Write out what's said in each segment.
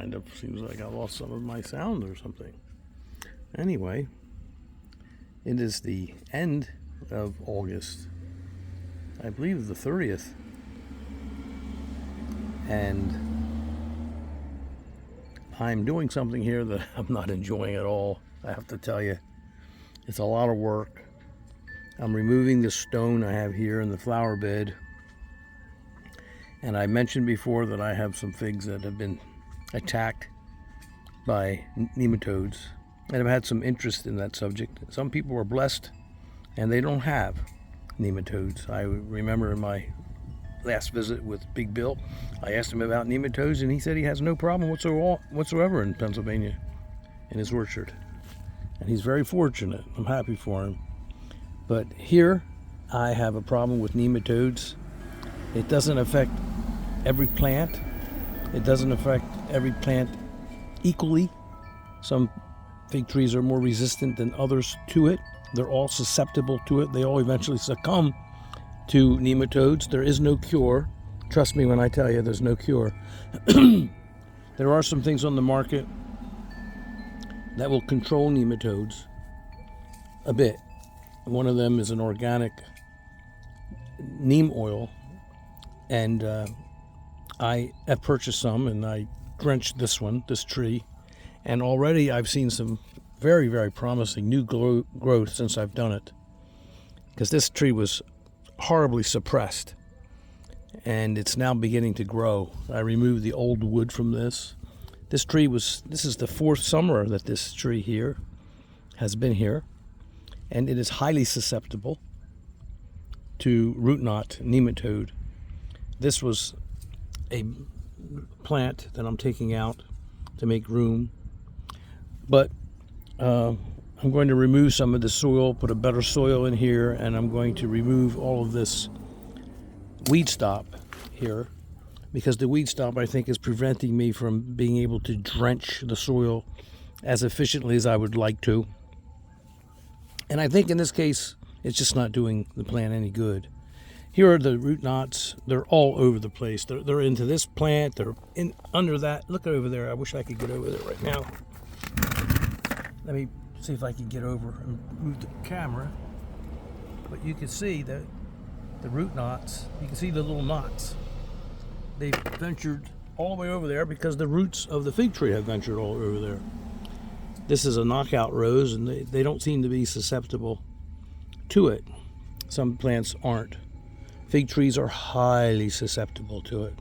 kind of seems like I lost some of my sound or something. Anyway, it is the end of August. I believe the 30th. And I'm doing something here that I'm not enjoying at all. I have to tell you, it's a lot of work. I'm removing the stone I have here in the flower bed. And I mentioned before that I have some figs that have been attacked by nematodes. And I've had some interest in that subject. Some people are blessed and they don't have nematodes. I remember in my last visit with Big Bill, I asked him about nematodes and he said he has no problem whatsoever in Pennsylvania in his orchard. And he's very fortunate. I'm happy for him. But here I have a problem with nematodes. It doesn't affect every plant. It doesn't affect every plant equally. Some fig trees are more resistant than others to it. They're all susceptible to it. They all eventually succumb to nematodes. There is no cure. Trust me when I tell you there's no cure. There are some things on the market that will control nematodes a bit. One of them is an organic neem oil. And I have purchased some, and I drenched this tree. And already I've seen some very, very promising new growth since I've done it. Because this tree was horribly suppressed. And it's now beginning to grow. I removed the old wood from this. This is the 4th summer that this tree here has been here. And it is highly susceptible to root knot nematode. This was a plant that I'm taking out to make room. But I'm going to remove some of the soil, put a better soil in here, and I'm going to remove all of this weed stop here, because the weed stop, I think, is preventing me from being able to drench the soil as efficiently as I would like to. And I think in this case, it's just not doing the plant any good. Here are the root knots. They're all over the place. They're into this plant. They're in under that. Look over there. I wish I could get over there right now. Let me see if I can get over and move the camera. But you can see that the root knots. You can see the little knots. They've ventured all the way over there because the roots of the fig tree have ventured all over there. This is a knockout rose, and they don't seem to be susceptible to it. Some plants aren't. Fig trees are highly susceptible to it,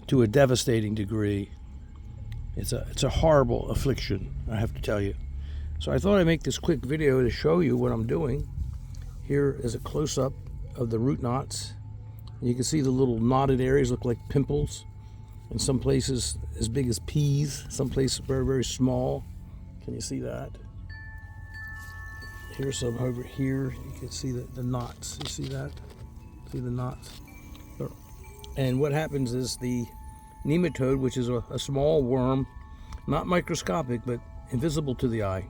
to a devastating degree. It's a horrible affliction, I have to tell you. So I thought I'd make this quick video to show you what I'm doing. Here is a close-up of the root knots. You can see the little knotted areas look like pimples. In some places as big as peas, some places very, very small. Can you see that? Here's some over here. You can see the knots. You see that? See the knots? And what happens is the nematode, which is a small worm, not microscopic, but invisible to the eye.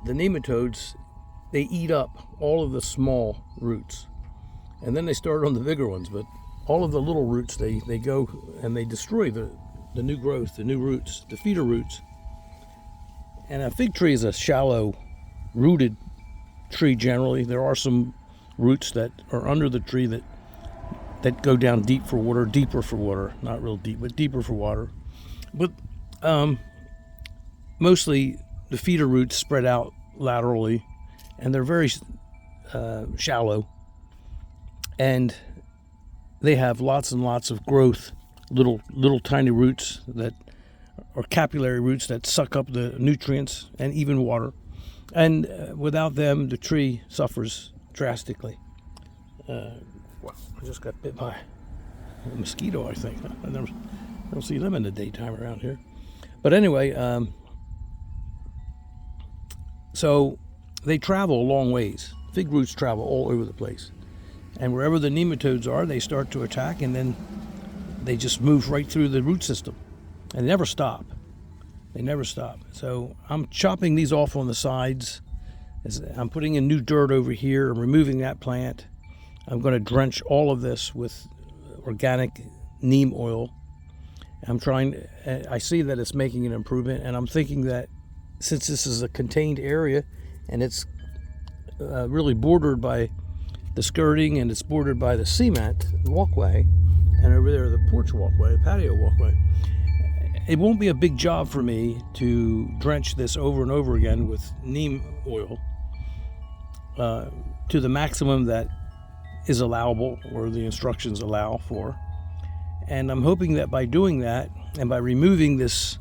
The nematodes, they eat up all of the small roots. And then they start on the bigger ones, but all of the little roots, they go and they destroy the new growth, the new roots, the feeder roots. And a fig tree is a shallow rooted tree generally. There are some roots that are under the tree that go down deeper for water, not real deep, but deeper for water. But mostly the feeder roots spread out laterally, and they're very shallow, and they have lots and lots of growth, little tiny roots that are capillary roots that suck up the nutrients and even water. And without them, the tree suffers drastically. Wow, I just got bit by a mosquito, I think. I don't see them in the daytime around here. But anyway, so they travel a long ways. Fig roots travel all over the place. And wherever the nematodes are, they start to attack, and then they just move right through the root system. And they never stop. They never stop. So I'm chopping these off on the sides. I'm putting in new dirt over here. I'm removing that plant. I'm going to drench all of this with organic neem oil. I see that it's making an improvement, and I'm thinking that since this is a contained area and it's really bordered by the skirting and it's bordered by the cement walkway, and over there the porch walkway, patio walkway, it won't be a big job for me to drench this over and over again with neem oil to the maximum that is allowable or the instructions allow for. And I'm hoping that by doing that and by removing this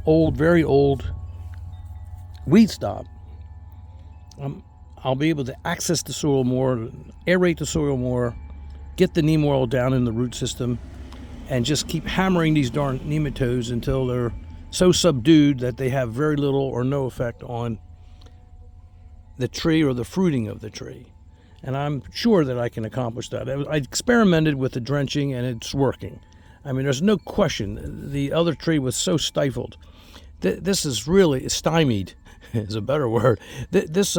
old, very old weed stop, I'll be able to access the soil more, aerate the soil more, get the neem oil down in the root system, and just keep hammering these darn nematodes until they're so subdued that they have very little or no effect on the tree or the fruiting of the tree. And I'm sure that I can accomplish that. I experimented with the drenching and it's working. I mean, there's no question. The other tree was so stifled. This is really stymied, is a better word. This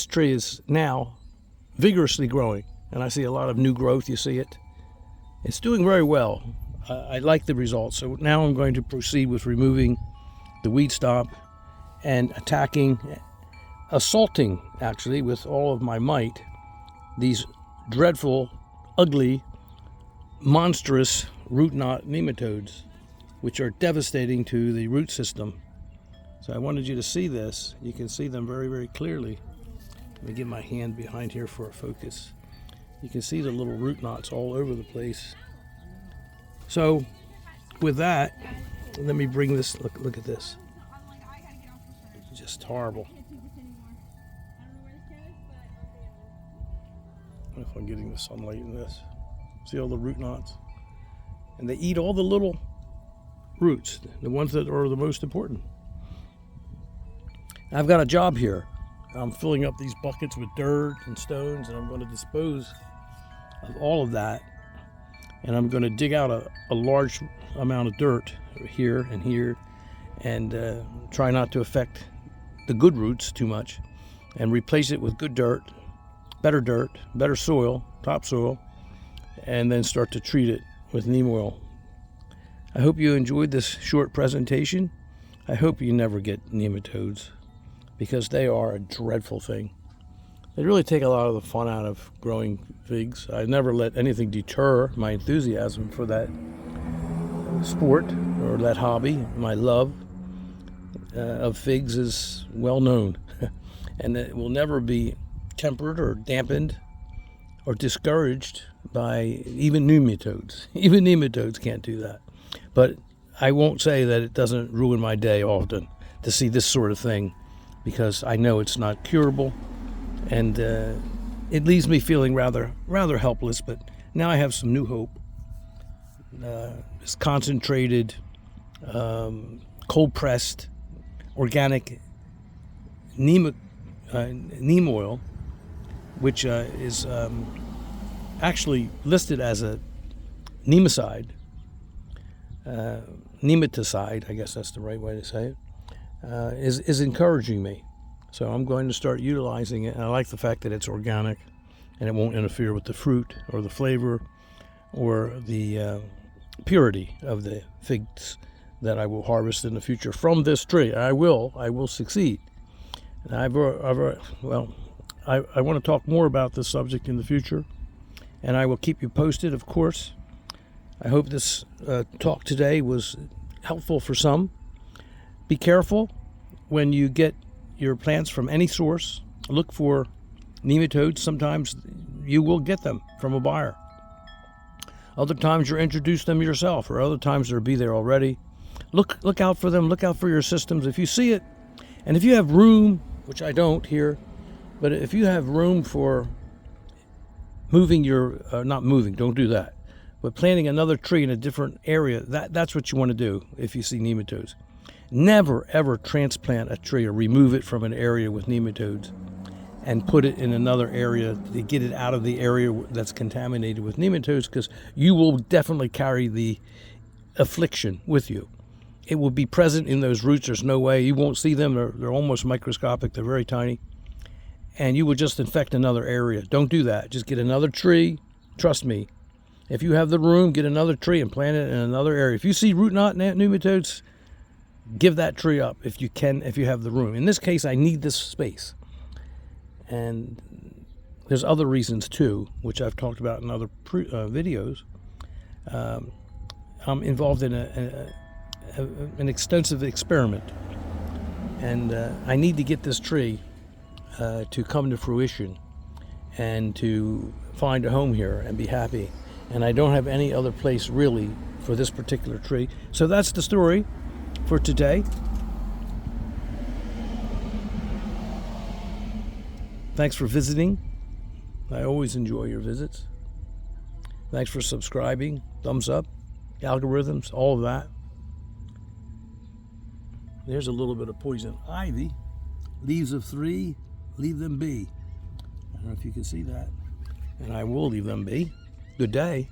tree is now vigorously growing, and I see a lot of new growth. You see it. It's doing very well. I like the results. So now I'm going to proceed with removing the weed stop and assaulting, actually, with all of my might, these dreadful, ugly, monstrous root knot nematodes, which are devastating to the root system. So I wanted you to see this. You can see them very, very clearly. Let me get my hand behind here for a focus. You can see the little root knots all over the place. So with that, let me bring this, look at this. It's just horrible. I don't know if I'm getting the sunlight in this. See all the root knots? And they eat all the little roots, the ones that are the most important. I've got a job here. I'm filling up these buckets with dirt and stones, and I'm going to dispose of all of that. And I'm going to dig out a large amount of dirt here and here, and try not to affect the good roots too much, and replace it with good dirt, better soil, topsoil, and then start to treat it with neem oil. I hope you enjoyed this short presentation. I hope you never get nematodes, because they are a dreadful thing. They really take a lot of the fun out of growing figs. I never let anything deter my enthusiasm for that sport or that hobby. My love of figs is well known, and it will never be tempered or dampened or discouraged by even nematodes. Even nematodes can't do that. But I won't say that it doesn't ruin my day often to see this sort of thing, because I know it's not curable, and it leaves me feeling rather helpless. But now I have some new hope. This concentrated, cold-pressed, organic neem oil, which is actually listed as a nematicide, I guess that's the right way to say it, is encouraging me. So I'm going to start utilizing it, and I like the fact that it's organic and it won't interfere with the fruit or the flavor or the purity of the figs that I will harvest in the future from this tree. I will succeed. And I want to talk more about this subject in the future, and I will keep you posted, of course. I hope this talk today was helpful for some. Be careful when you get your plants from any source. Look for nematodes. Sometimes you will get them from a buyer. Other times you're introduced them yourself, or other times they'll be there already. Look out for them. Look out for your systems. If you see it, and if you have room, which I don't here, but if you have room for moving your, not moving, don't do that, but planting another tree in a different area, that's what you want to do if you see nematodes. Never, ever transplant a tree or remove it from an area with nematodes and put it in another area to get it out of the area that's contaminated with nematodes, because you will definitely carry the affliction with you. It will be present in those roots. There's no way. You won't see them. They're almost microscopic. They're very tiny. And you will just infect another area. Don't do that. Just get another tree. Trust me. If you have the room, get another tree and plant it in another area. If you see root knot nematodes, give that tree up if you can, if you have the room. In this case, I need this space. And there's other reasons too, which I've talked about in other videos. I'm involved in an extensive experiment, and I need to get this tree to come to fruition and to find a home here and be happy. And I don't have any other place really for this particular tree. So that's the story for today. Thanks for visiting. I always enjoy your visits. Thanks for subscribing, thumbs up, algorithms, all of that. There's a little bit of poison ivy. Leaves of 3, leave them be. I don't know if you can see that. And I will leave them be. Good day.